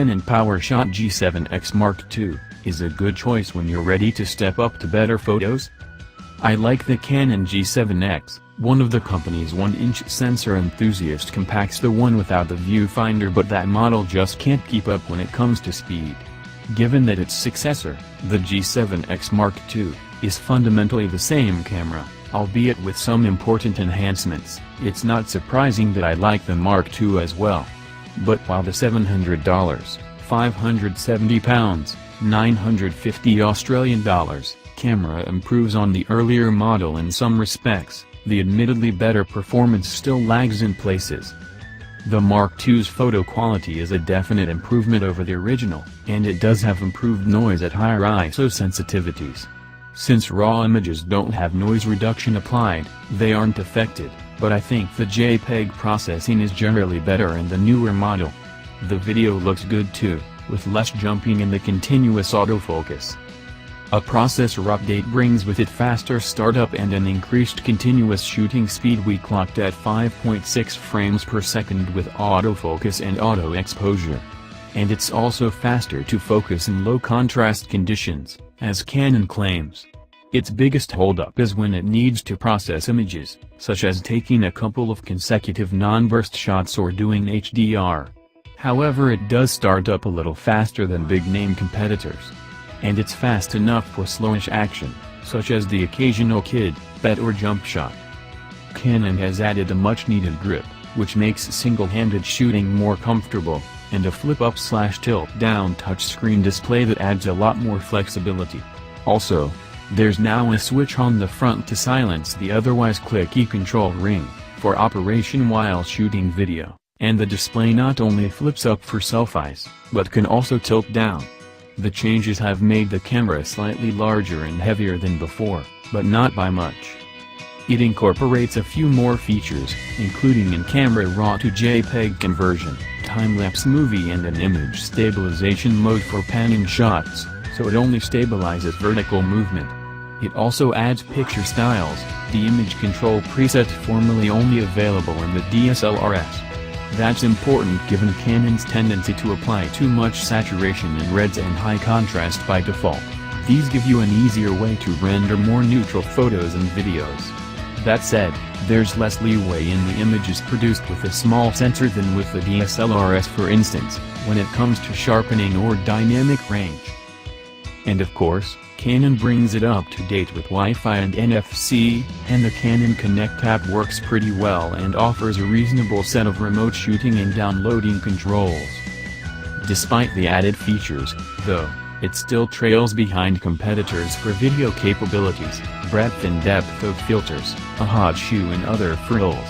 Canon PowerShot G7X Mark II is a good choice when you're ready to step up to better photos. I like the Canon G7X. One of the company's 1-inch sensor enthusiast compacts the one without the viewfinder, but that model just can't keep up when it comes to speed. Given that its successor, the G7X Mark II, is fundamentally the same camera, albeit with some important enhancements, it's not surprising that I like the Mark II as well. But while the $700, £570, 950 Australian dollars, camera improves on the earlier model in some respects, the admittedly better performance still lags in places. The Mark II's photo quality is a definite improvement over the original, and it does have improved noise at higher ISO sensitivities. Since raw images don't have noise reduction applied, they aren't affected, but I think the JPEG processing is generally better in the newer model. The video looks good too, with less jumping and the continuous autofocus. A processor update brings with it faster startup and an increased continuous shooting speed. We clocked at 5.6 frames per second with autofocus and auto exposure. And it's also faster to focus in low contrast conditions, as Canon claims. Its biggest holdup is when it needs to process images, such as taking a couple of consecutive non-burst shots or doing HDR. However, it does start up a little faster than big-name competitors. And it's fast enough for slowish action, such as the occasional kid, pet or jump shot. Canon has added a much-needed grip, which makes single-handed shooting more comfortable, and a flip-up/tilt-down touchscreen display that adds a lot more flexibility. Also, there's now a switch on the front to silence the otherwise clicky control ring, for operation while shooting video, and the display not only flips up for selfies, but can also tilt down. The changes have made the camera slightly larger and heavier than before, but not by much. It incorporates a few more features, including in-camera RAW to JPEG conversion, time-lapse movie and an image stabilization mode for panning shots, so it only stabilizes vertical movement. It also adds picture styles, the image control preset formerly only available in the DSLRs. That's important given Canon's tendency to apply too much saturation in reds and high contrast by default. These give you an easier way to render more neutral photos and videos. That said, there's less leeway in the images produced with a small sensor than with the DSLRs, for instance, when it comes to sharpening or dynamic range. And of course, Canon brings it up to date with Wi-Fi and NFC, and the Canon Connect app works pretty well and offers a reasonable set of remote shooting and downloading controls. Despite the added features, though, it still trails behind competitors for video capabilities, breadth and depth of filters, a hot shoe and other frills.